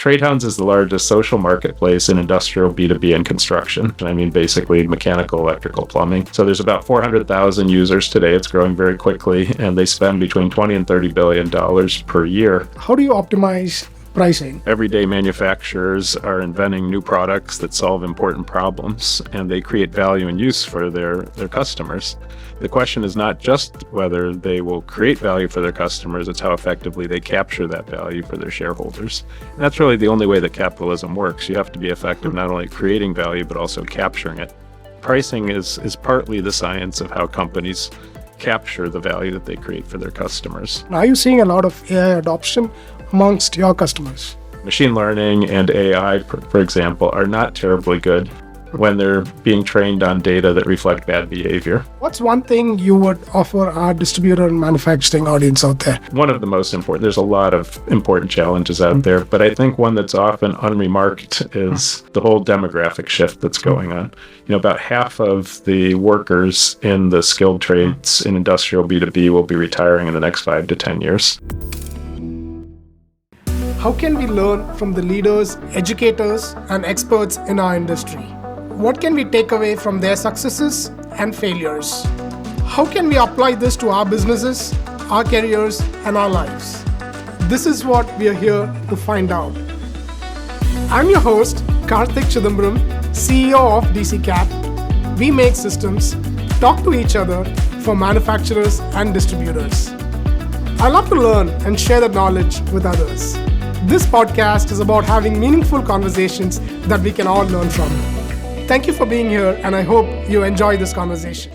Trade Hounds is the largest social marketplace in industrial B2B and construction. I mean, basically mechanical, electrical, plumbing. So there's about 400,000 users today. It's growing very quickly, and they spend between $20 and $30 billion per year. How do you optimize pricing? Everyday manufacturers are inventing new products that solve important problems, and they create value and use for their customers. The question is not just whether they will create value for their customers, it's how effectively they capture that value for their shareholders. And that's really the only way that capitalism works. You have to be effective not only creating value, but also capturing it. Pricing is partly the science of how companies capture the value that they create for their customers. Are you seeing a lot of AI adoption amongst your customers? Machine learning and AI, for example, are not terribly good when they're being trained on data that reflect bad behavior. What's one thing you would offer our distributor and manufacturing audience out there? One of the most important, there's a lot of important challenges out there, but I think one that's often unremarked is the whole demographic shift that's going on. About half of the workers in the skilled trades in industrial B2B will be retiring in the next 5 to 10 years. How can we learn from the leaders, educators, and experts in our industry? What can we take away from their successes and failures? How can we apply this to our businesses, our careers, and our lives? This is what we are here to find out. I'm your host, Karthik Chidambaram, CEO of DCKAP. We make systems, talk to each other for manufacturers and distributors. I love to learn and share that knowledge with others. This podcast is about having meaningful conversations that we can all learn from. Thank you for being here, and I hope you enjoy this conversation.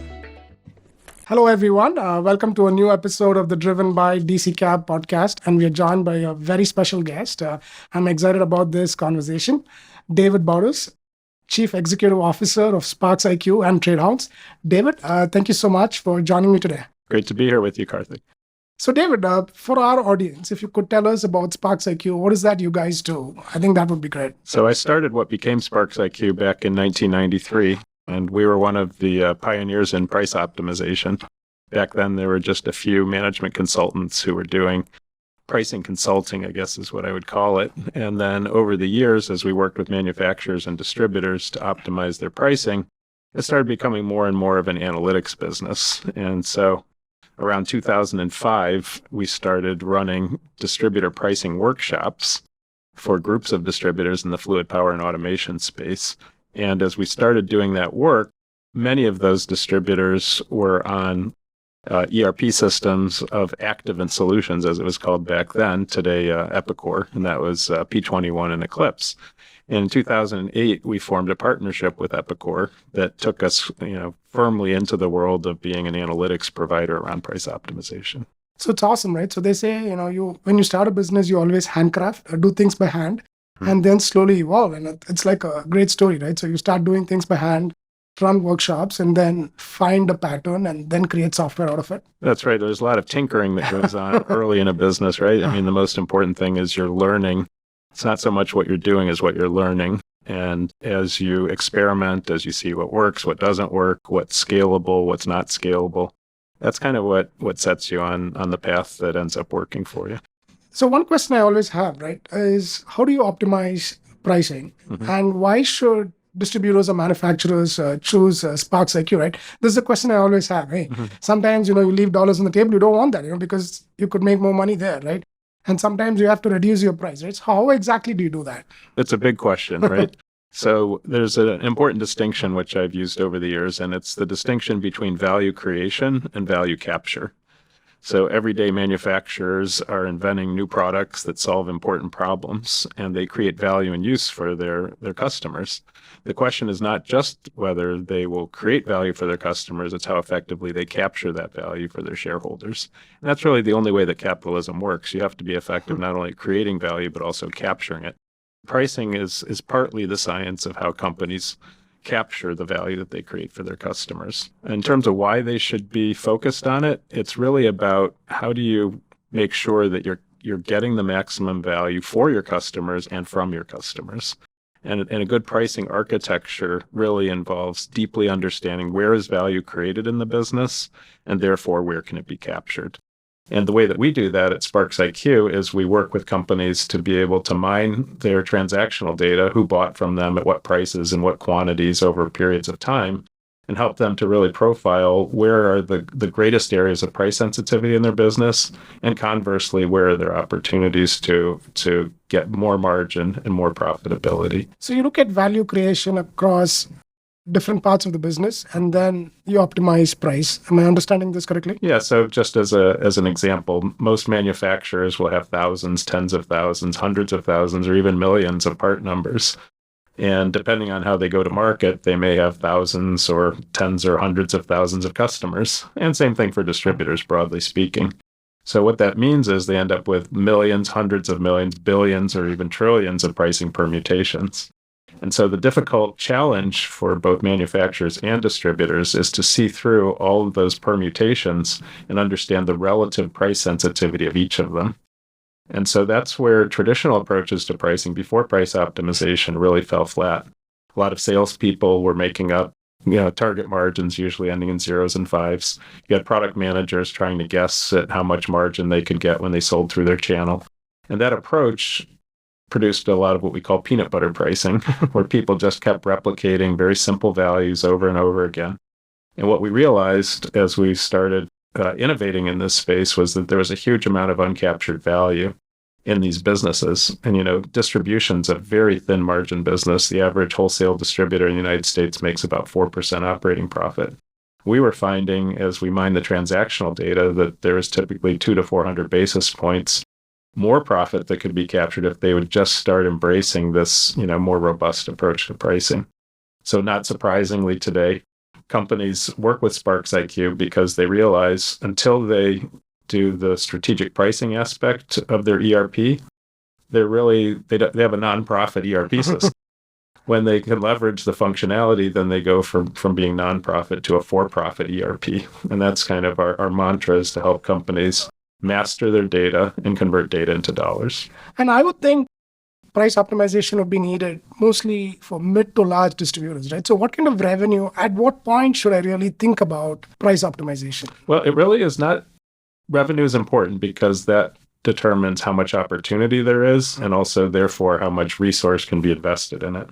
Hello, everyone. Welcome to a new episode of the Driven by DCKAP podcast, and we are joined by a very special guest. I'm excited about this conversation. David Bauders, Chief Executive Officer of SPARXiQ and Trade Hounds. David, thank you so much for joining me today. Great to be here with you, Karthik. So David, for our audience, if you could tell us about SPARXiQ, what is that you guys do? I think that would be great. So I started what became SPARXiQ back in 1993, and we were one of the pioneers in price optimization. Back then, there were just a few management consultants who were doing pricing consulting, I guess is what I would call it. And then over the years, as we worked with manufacturers and distributors to optimize their pricing, it started becoming more and more of an analytics business. And so around 2005, we started running distributor pricing workshops for groups of distributors in the fluid power and automation space. And as we started doing that work, many of those distributors were on ERP systems of Activant Solutions, as it was called back then, today Epicor, and that was P21 and Eclipse. In 2008, we formed a partnership with Epicor that took us, firmly into the world of being an analytics provider around price optimization. So it's awesome, right? So they say, when you start a business, you always handcraft, do things by hand, and then slowly evolve. And it's like a great story, right? So you start doing things by hand, run workshops, and then find a pattern and then create software out of it. That's right. There's a lot of tinkering that goes on early in a business, right? I mean, the most important thing is you're learning. It's not so much what you're doing as what you're learning. And as you experiment, as you see what works, what doesn't work, what's scalable, what's not scalable, that's kind of what sets you on the path that ends up working for you. So one question I always have, right, is how do you optimize pricing? Mm-hmm. And why should distributors or manufacturers choose SPARXiQ, right? This is a question I always have. Hey, sometimes, you leave dollars on the table. You don't want that, because you could make more money there, right? And sometimes you have to reduce your price, right? So how exactly do you do that? That's a big question, right? So there's an important distinction which I've used over the years, and it's the distinction between value creation and value capture. So everyday manufacturers are inventing new products that solve important problems, and they create value and use for their customers. The question is not just whether they will create value for their customers, it's how effectively they capture that value for their shareholders. And that's really the only way that capitalism works. You have to be effective not only creating value, but also capturing it. Pricing is partly the science of how companies capture the value that they create for their customers. In terms of why they should be focused on it, it's really about how do you make sure that you're getting the maximum value for your customers and from your customers. And a good pricing architecture really involves deeply understanding where is value created in the business, and therefore where can it be captured. And the way that we do that at SPARXiQ is we work with companies to be able to mine their transactional data, who bought from them at what prices and what quantities over periods of time, and help them to really profile where are the greatest areas of price sensitivity in their business, and conversely, where are there opportunities to get more margin and more profitability. So you look at value creation across different parts of the business, and then you optimize price. Am I understanding this correctly? Yeah, so just as an example, most manufacturers will have thousands, tens of thousands, hundreds of thousands, or even millions of part numbers. And depending on how they go to market, they may have thousands or tens or hundreds of thousands of customers. And same thing for distributors, broadly speaking. So what that means is they end up with millions, hundreds of millions, billions, or even trillions of pricing permutations. And so the difficult challenge for both manufacturers and distributors is to see through all of those permutations and understand the relative price sensitivity of each of them. And so that's where traditional approaches to pricing before price optimization really fell flat. A lot of salespeople were making up target margins, usually ending in zeros and fives. You had product managers trying to guess at how much margin they could get when they sold through their channel. And that approach produced a lot of what we call peanut butter pricing, where people just kept replicating very simple values over and over again. And what we realized as we started innovating in this space was that there was a huge amount of uncaptured value in these businesses. And, distribution's a very thin margin business. The average wholesale distributor in the United States makes about 4% operating profit. We were finding, as we mined the transactional data, that there is typically 200 to 400 basis points more profit that could be captured if they would just start embracing this, more robust approach to pricing. So not surprisingly today, companies work with SPARXiQ because they realize until they do the strategic pricing aspect of their ERP, they have a non-profit ERP system. When they can leverage the functionality, then they go from being non-profit to a for-profit ERP. And that's kind of our mantra, is to help companies master their data and convert data into dollars. And I would think price optimization would be needed mostly for mid to large distributors, right? So what kind of revenue, at what point should I really think about price optimization? Well, it really is not. Revenue is important because that determines how much opportunity there is, and also therefore how much resource can be invested in it.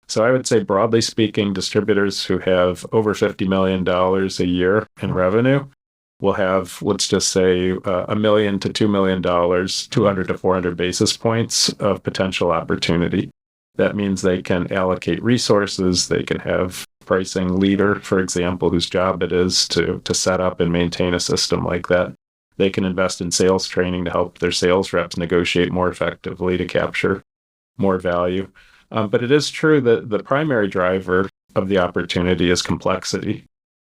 So I would say, broadly speaking, distributors who have over $50 million a year in revenue will have, let's just say, $1 million to $2 million, 200 to 400 basis points of potential opportunity. That means they can allocate resources. They can have pricing leader, for example, whose job it is to set up and maintain a system like that. They can invest in sales training to help their sales reps negotiate more effectively to capture more value. But it is true that the primary driver of the opportunity is complexity.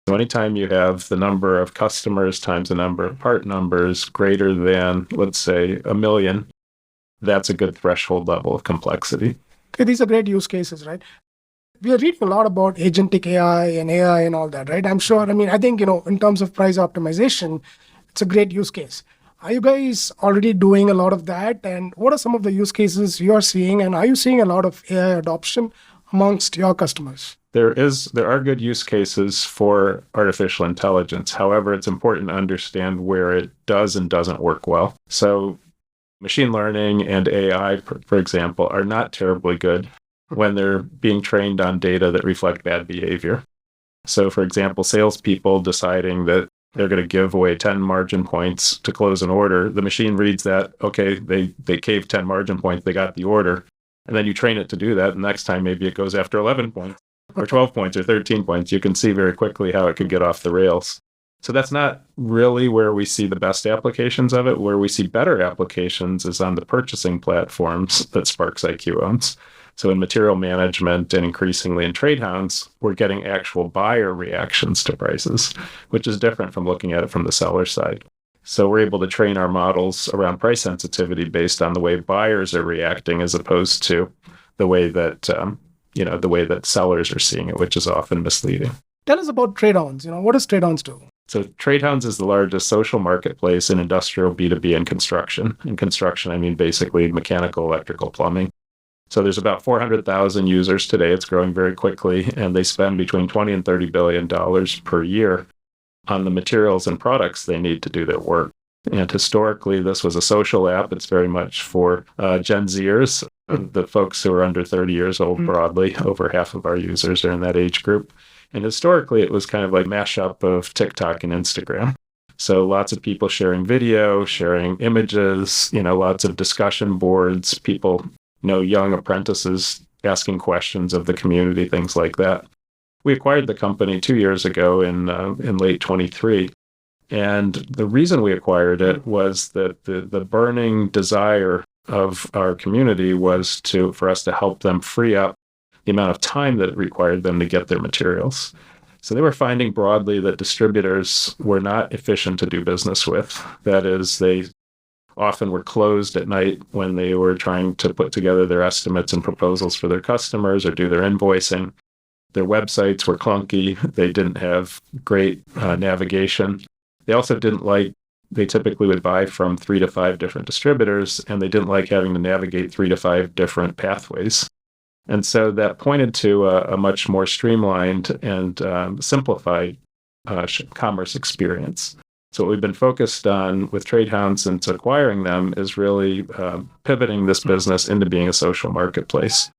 So anytime you have the number of customers times the number of part numbers greater than, let's say, 1 million, that's a good threshold level of complexity. Okay, these are great use cases, right? We are reading a lot about agentic AI and all that, right? I think, in terms of price optimization, it's a great use case. Are you guys already doing a lot of that? And what are some of the use cases you are seeing? And are you seeing a lot of AI adoption amongst your customers? There are good use cases for artificial intelligence. However, it's important to understand where it does and doesn't work well. So machine learning and AI, for example, are not terribly good when they're being trained on data that reflect bad behavior. So, for example, salespeople deciding that they're going to give away 10 margin points to close an order. The machine reads that, okay, they caved 10 margin points, they got the order. And then you train it to do that. And next time, maybe it goes after 11 points or 12 points or 13 points. You can see very quickly how it could get off the rails. So that's not really where we see the best applications of it. Where we see better applications is on the purchasing platforms that SPARXiQ owns. So in material management and increasingly in Trade Hounds, we're getting actual buyer reactions to prices, which is different from looking at it from the seller side. So we're able to train our models around price sensitivity based on the way buyers are reacting, as opposed to the way that sellers are seeing it, which is often misleading. Tell us about Trade Hounds. What does Trade Hounds do? So Trade Hounds is the largest social marketplace in industrial B2B and construction. In construction, I mean basically mechanical, electrical, plumbing. So there's about 400,000 users today. It's growing very quickly, and they spend between $20 and $30 billion per year on the materials and products they need to do their work. And historically, this was a social app. It's very much for Gen Zers, the folks who are under 30 years old broadly. Over half of our users are in that age group. And historically, it was kind of like a mashup of TikTok and Instagram. So lots of people sharing video, sharing images, lots of discussion boards, people, young apprentices asking questions of the community, things like that. We acquired the company 2 years ago in late 23. And the reason we acquired it was that the burning desire of our community was for us to help them free up the amount of time that it required them to get their materials. So they were finding broadly that distributors were not efficient to do business with. That is, they often were closed at night when they were trying to put together their estimates and proposals for their customers or do their invoicing. Their websites were clunky. They didn't have great navigation. They also they typically would buy from 3 to 5 different distributors, and they didn't like having to navigate 3 to 5 different pathways. And so that pointed to a much more streamlined and simplified commerce experience. So what we've been focused on with Trade Hounds since acquiring them is really pivoting this business into being a social marketplace.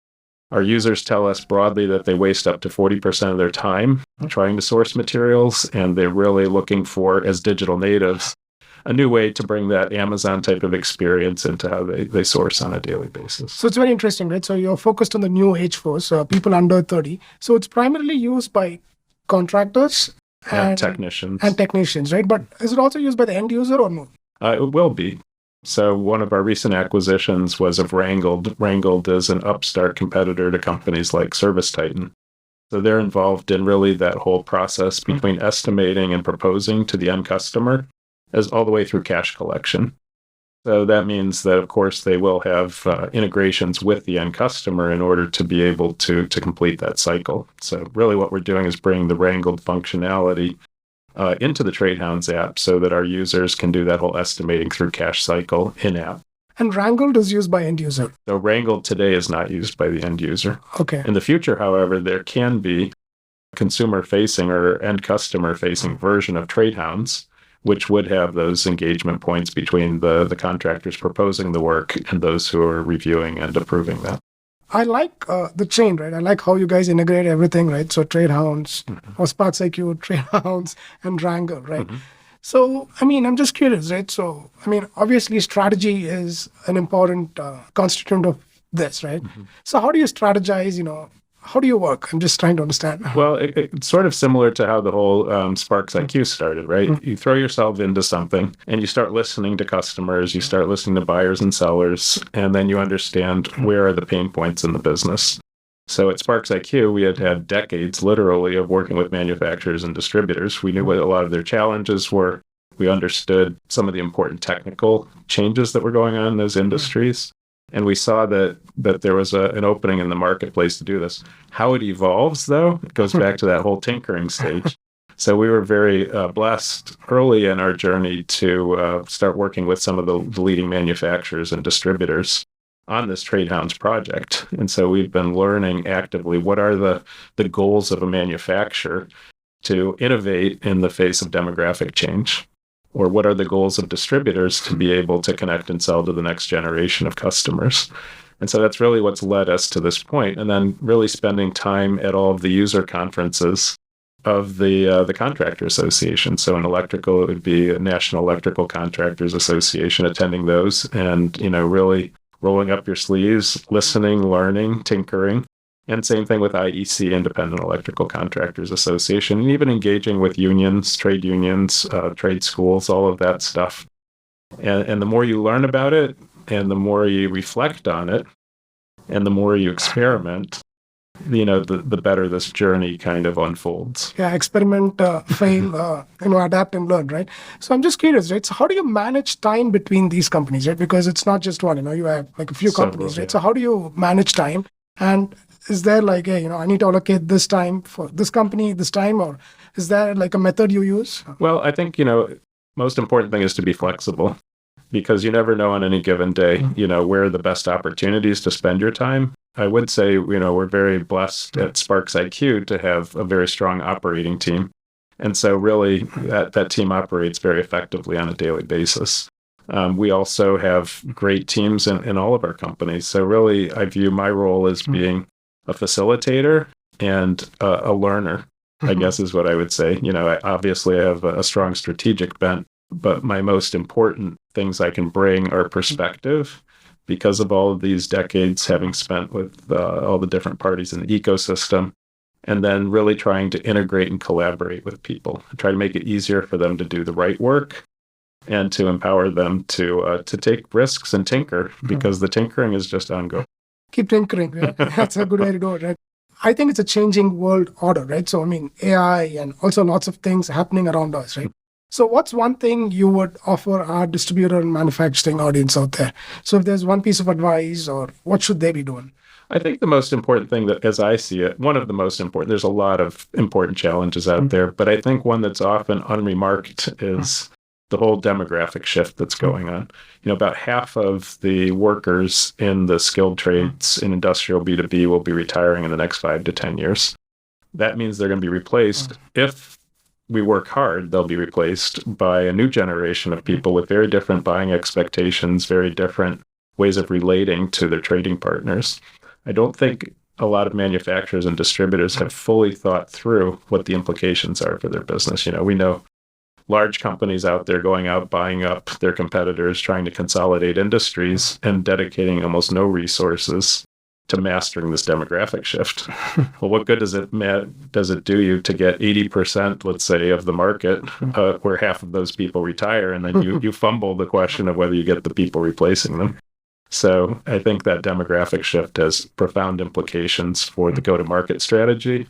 Our users tell us broadly that they waste up to 40% of their time trying to source materials, and they're really looking for, as digital natives, a new way to bring that Amazon type of experience into how they source on a daily basis. So it's very interesting, right? So you're focused on the new age force, people under 30. So it's primarily used by contractors and technicians, right? But is it also used by the end user or no? It will be. So one of our recent acquisitions was of Wrangld. Wrangld is an upstart competitor to companies like ServiceTitan. So they're involved in really that whole process between estimating and proposing to the end customer, as all the way through cash collection. So that means that, of course, they will have integrations with the end customer in order to be able to complete that cycle. So really what we're doing is bringing the Wrangld functionality into the Trade Hounds app so that our users can do that whole estimating through cash cycle in-app. And Wrangld is used by end user. So Wrangld today is not used by the end user. Okay. In the future, however, there can be consumer-facing or end customer-facing version of Trade Hounds, which would have those engagement points between the contractors proposing the work and those who are reviewing and approving that. I like the chain, right? I like how you guys integrate everything, right? So Trade Hounds, or SPARXiQ, Trade Hounds, and Wrangld, right? So, I'm just curious, right? So, obviously strategy is an important constituent of this, right? So how do you strategize, how do you work? I'm just trying to understand. Well, it's sort of similar to how the whole SPARXiQ started, right? You throw yourself into something and you start listening to customers, you start listening to buyers and sellers, and then you understand where are the pain points in the business. So at SPARXiQ, we had decades, literally, of working with manufacturers and distributors. We knew what a lot of their challenges were. We understood some of the important technical changes that were going on in those industries. And we saw that there was an opening in the marketplace to do this. How it evolves, though, it goes back to that whole tinkering stage. So we were very blessed early in our journey to start working with some of the leading manufacturers and distributors on this Trade Hounds project. And so we've been learning actively what are the goals of a manufacturer to innovate in the face of demographic change. Or what are the goals of distributors to be able to connect and sell to the next generation of customers? And so that's really what's led us to this point. And then really spending time at all of the user conferences of the Contractor Association. So in electrical, it would be a National Electrical Contractors Association, attending those and, really rolling up your sleeves, listening, learning, tinkering. And same thing with IEC, Independent Electrical Contractors Association, and even engaging with unions, trade schools, all of that stuff. And the more you learn about it, and the more you reflect on it, and the more you experiment, the better this journey kind of unfolds. Yeah, experiment, fail, adapt and learn, right? So I'm just curious, right? So how do you manage time between these companies, right? Because it's not just one, you have like a few companies, right? Yeah. So how do you manage time? And is there like, I need to allocate this time for this company, this time, or is there like a method you use? Well, I think, most important thing is to be flexible, because you never know on any given day, where are the best opportunities to spend your time. I would say, we're very blessed at SPARXiQ to have a very strong operating team. And so really that team operates very effectively on a daily basis. We also have great teams in all of our companies. So really, I view my role as being a facilitator and a learner, I guess is what I would say. Obviously I have a strong strategic bent, but my most important things I can bring are perspective because of all of these decades having spent with all the different parties in the ecosystem, and then really trying to integrate and collaborate with people, try to make it easier for them to do the right work and to empower them to take risks and tinker, because the tinkering is just ongoing. Keep tinkering. Right? That's a good way to do it, right? I think it's a changing world order, right? So, I mean, AI and also lots of things happening around us, right? So what's one thing you would offer our distributor and manufacturing audience out there? So if there's one piece of advice, or what should they be doing? I think the most important thing, that, as I see it, one of the most important, there's a lot of important challenges out there, but I think one that's often unremarked is the whole demographic shift that's going on. About half of the workers in the skilled trades in industrial B2B will be retiring in the next 5 to 10 years. That means they're going to be replaced. If we work hard, they'll be replaced by a new generation of people with very different buying expectations, very different ways of relating to their trading partners. I don't think a lot of manufacturers and distributors have fully thought through what the implications are for their business. We know large companies out there going out, buying up their competitors, trying to consolidate industries, and dedicating almost no resources to mastering this demographic shift. Well, what good does it do you to get 80%, let's say, of the market where half of those people retire, and then you fumble the question of whether you get the people replacing them? So I think that demographic shift has profound implications for the go-to-market strategy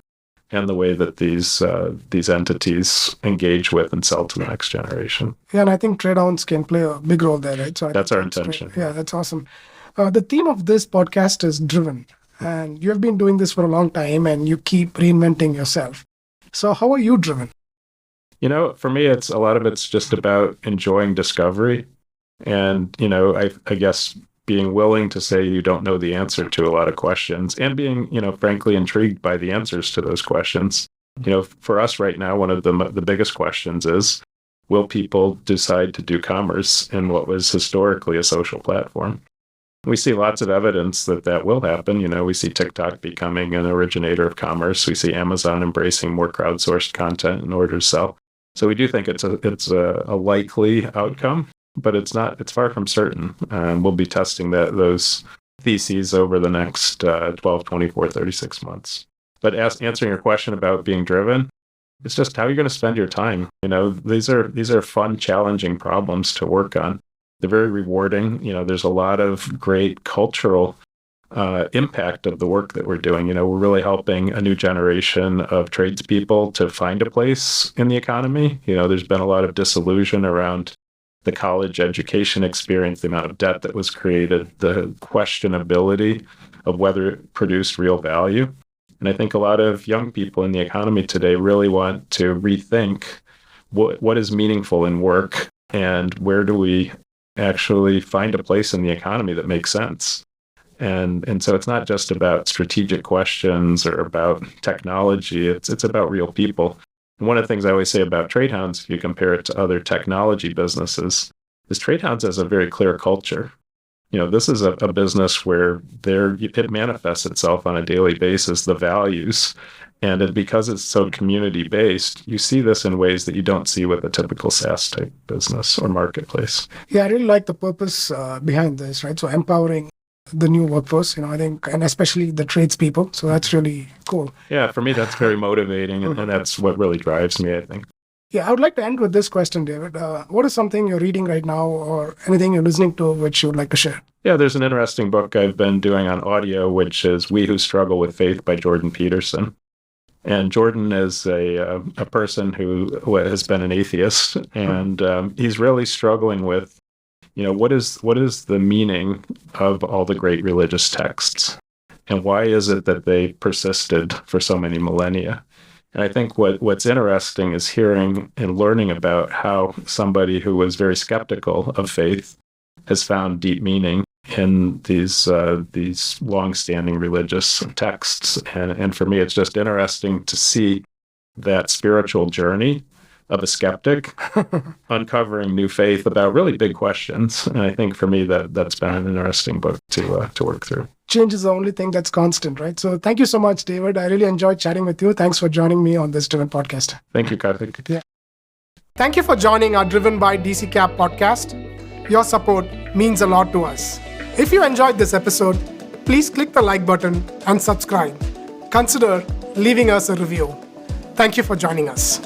and the way that these entities engage with and sell to the next generation. Yeah, and I think Trade Hounds can play a big role there, right? So that's our intention. Yeah, that's awesome. The theme of this podcast is driven, and you have been doing this for a long time, and you keep reinventing yourself. So how are you driven? For me, a lot of it's just about enjoying discovery, and I guess being willing to say you don't know the answer to a lot of questions, and being, frankly, intrigued by the answers to those questions. For us right now, one of the biggest questions is, will people decide to do commerce in what was historically a social platform? We see lots of evidence that will happen. We see TikTok becoming an originator of commerce. We see Amazon embracing more crowdsourced content in order to sell. So we do think it's a likely outcome, but it's far from certain. We'll be testing those theses over the next 12, 24, 36 months. But answering your question about being driven, it's just how you're going to spend your time. These are fun, challenging problems to work on. They're very rewarding. There's a lot of great cultural impact of the work that we're doing. We're really helping a new generation of tradespeople to find a place in the economy. There's been a lot of disillusion around the college education experience, the amount of debt that was created, the questionability of whether it produced real value. And I think a lot of young people in the economy today really want to rethink what is meaningful in work, and where do we actually find a place in the economy that makes sense. And so it's not just about strategic questions or about technology, it's about real people. And one of the things I always say about Trade Hounds, if you compare it to other technology businesses, is Trade Hounds has a very clear culture. This is a business where it manifests itself on a daily basis, the values. And because it's so community-based, you see this in ways that you don't see with a typical SaaS-type business or marketplace. Yeah, I really like the purpose behind this, right? So empowering the new workforce, I think, and especially the tradespeople. So that's really cool. Yeah, for me, that's very motivating, and that's what really drives me, I think. Yeah, I would like to end with this question, David. What is something you're reading right now, or anything you're listening to which you would like to share? Yeah, there's an interesting book I've been doing on audio, which is We Who Struggle with Faith by Jordan Peterson. And Jordan is a person who has been an atheist, and he's really struggling with, what is the meaning of all the great religious texts, and why is it that they persisted for so many millennia? And I think what's interesting is hearing and learning about how somebody who was very skeptical of faith has found deep meaning in these long-standing religious texts. And for me, it's just interesting to see that spiritual journey of a skeptic, uncovering new faith about really big questions. And I think for me that's been an interesting book to work through. Change is the only thing that's constant, right? So thank you so much, David. I really enjoyed chatting with you. Thanks for joining me on this Driven podcast. Thank you, Karthik. Yeah. Thank you for joining our Driven by DCKAP podcast. Your support means a lot to us. If you enjoyed this episode, please click the like button and subscribe. Consider leaving us a review. Thank you for joining us.